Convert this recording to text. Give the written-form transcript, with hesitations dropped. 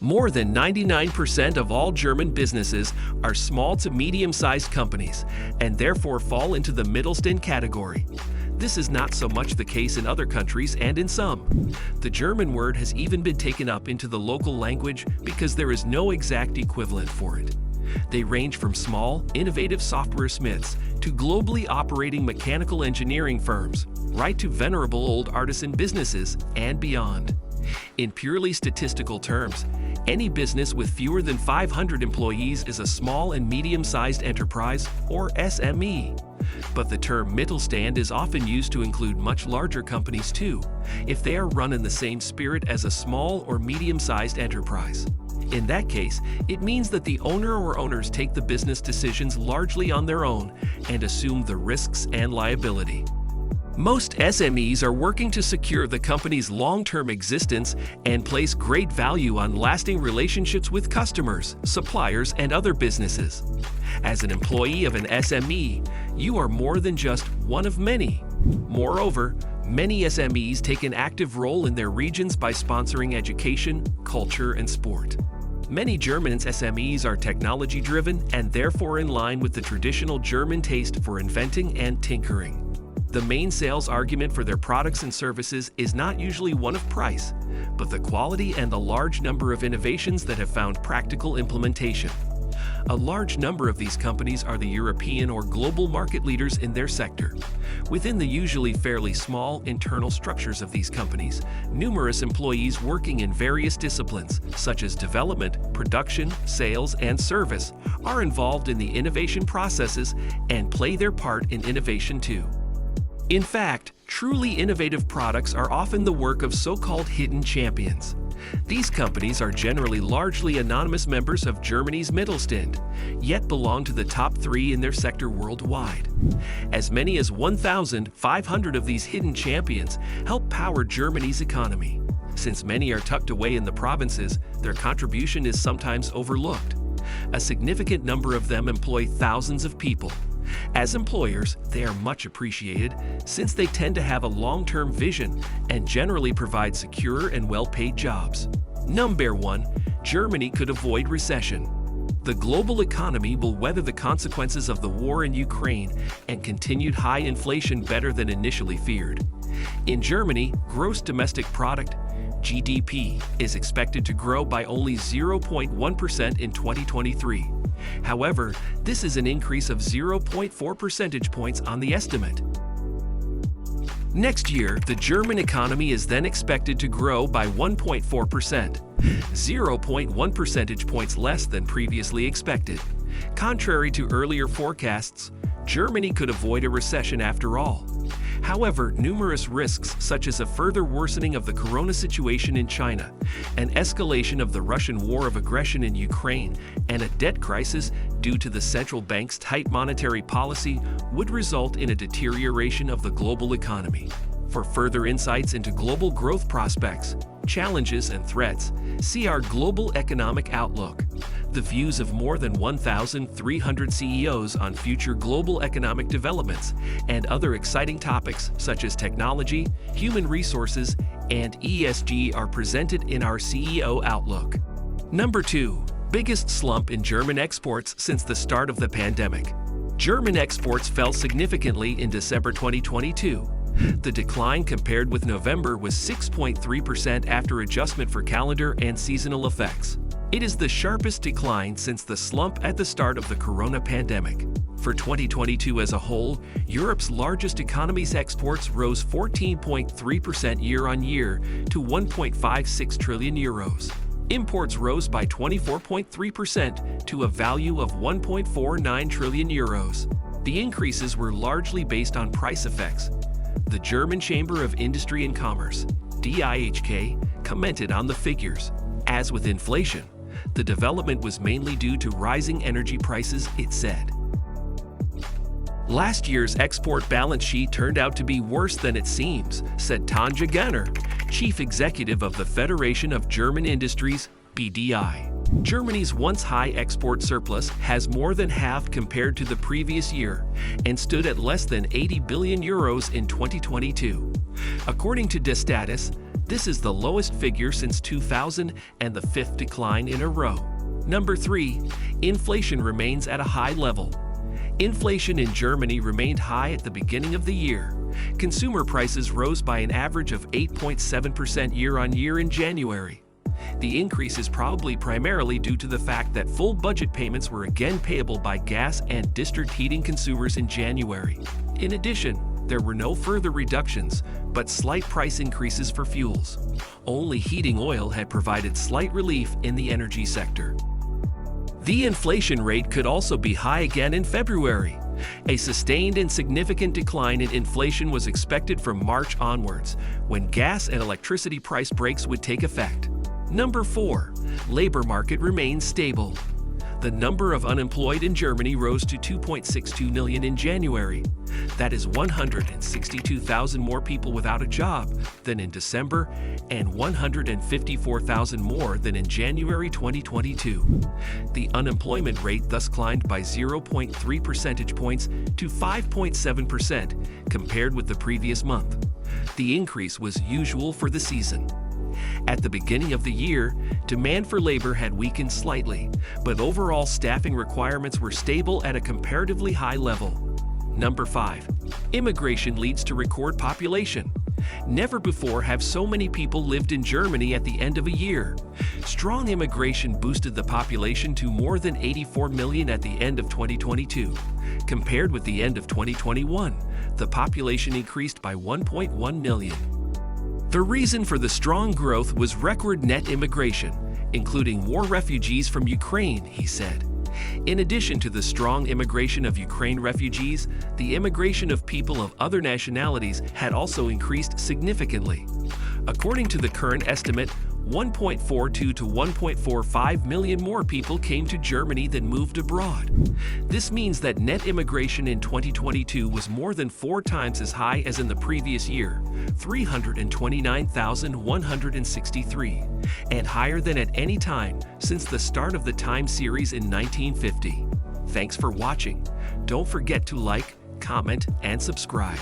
More than 99% of all German businesses are small to medium-sized companies and therefore fall into the Mittelstand category. This is not so much the case in other countries, and in some. The German word has even been taken up into the local language because there is no exact equivalent for it. They range from small, innovative software smiths to globally operating mechanical engineering firms, right to venerable old artisan businesses and beyond. In purely statistical terms, any business with fewer than 500 employees is a small and medium-sized enterprise, or SME. But the term Mittelstand is often used to include much larger companies too, if they are run in the same spirit as a small or medium-sized enterprise. In that case, it means that the owner or owners take the business decisions largely on their own and assume the risks and liability. Most SMEs are working to secure the company's long-term existence and place great value on lasting relationships with customers, suppliers, and other businesses. As an employee of an SME, you are more than just one of many. Moreover, many SMEs take an active role in their regions by sponsoring education, culture, and sport. Many Germans' SMEs are technology-driven and therefore in line with the traditional German taste for inventing and tinkering. The main sales argument for their products and services is not usually one of price, but the quality and the large number of innovations that have found practical implementation. A large number of these companies are the European or global market leaders in their sector. Within the usually fairly small internal structures of these companies, numerous employees working in various disciplines, such as development, production, sales, and service, are involved in the innovation processes and play their part in innovation too. In fact, truly innovative products are often the work of so-called hidden champions. These companies are generally largely anonymous members of Germany's Mittelstand, yet belong to the top 3 in their sector worldwide. As many as 1,500 of these hidden champions help power Germany's economy. Since many are tucked away in the provinces, their contribution is sometimes overlooked. A significant number of them employ thousands of people. As employers, they are much appreciated since they tend to have a long-term vision and generally provide secure and well-paid jobs. Number 1. Germany could avoid recession. The global economy will weather the consequences of the war in Ukraine and continued high inflation better than initially feared. In Germany, gross domestic product (GDP) is expected to grow by only 0.1% in 2023. However, this is an increase of 0.4 percentage points on the estimate. Next year, the German economy is then expected to grow by 1.4%, 0.1 percentage points less than previously expected. Contrary to earlier forecasts, Germany could avoid a recession after all. However, numerous risks such as a further worsening of the corona situation in China, an escalation of the Russian war of aggression in Ukraine, and a debt crisis due to the central bank's tight monetary policy would result in a deterioration of the global economy. For further insights into global growth prospects, challenges, and threats, see our Global Economic Outlook. The views of more than 1,300 CEOs on future global economic developments and other exciting topics such as technology, human resources, and ESG are presented in our CEO Outlook. Number 2. Biggest slump in German exports since the start of the pandemic. German exports fell significantly in December 2022. The decline compared with November was 6.3% after adjustment for calendar and seasonal effects. It is the sharpest decline since the slump at the start of the corona pandemic. For 2022 as a whole, Europe's largest economy's exports rose 14.3% year-on-year to 1.56 trillion euros. Imports rose by 24.3% to a value of 1.49 trillion euros. The increases were largely based on price effects. The German Chamber of Industry and Commerce, DIHK, commented on the figures. As with inflation, the development was mainly due to rising energy prices, it said. Last year's export balance sheet turned out to be worse than it seems, said Tanja Ganner, chief executive of the Federation of German Industries, BDI. Germany's once high export surplus has more than halved compared to the previous year and stood at less than 80 billion euros in 2022. According to Destatis, This is the lowest figure since 2000 and the fifth decline in a row. Number 3. Inflation remains at a high level. Inflation in Germany remained high at the beginning of the year. Consumer prices rose by an average of 8.7% year-on-year in January. The increase is probably primarily due to the fact that full budget payments were again payable by gas and district heating consumers in January. In addition, there were no further reductions, but slight price increases for fuels. Only heating oil had provided slight relief in the energy sector. The inflation rate could also be high again in February. A sustained and significant decline in inflation was expected from March onwards, when gas and electricity price breaks would take effect. Number 4. Labor market remains stable. The number of unemployed in Germany rose to 2.62 million in January. That is 162,000 more people without a job than in December and 154,000 more than in January 2022. The unemployment rate thus climbed by 0.3 percentage points to 5.7% compared with the previous month. The increase was usual for the season. At the beginning of the year, demand for labor had weakened slightly, but overall staffing requirements were stable at a comparatively high level. Number 5. Immigration leads to record population. Never before have so many people lived in Germany at the end of a year. Strong immigration boosted the population to more than 84 million at the end of 2022. Compared with the end of 2021, the population increased by 1.1 million. The reason for the strong growth was record net immigration, including war refugees from Ukraine, he said. In addition to the strong immigration of Ukraine refugees, the immigration of people of other nationalities had also increased significantly. According to the current estimate, 1.42 to 1.45 million more people came to Germany than moved abroad. This means that net immigration in 2022 was more than 4 times as high as in the previous year, 329,163, and higher than at any time since the start of the time series in 1950. Thanks for watching. Don't forget to like, comment, and subscribe.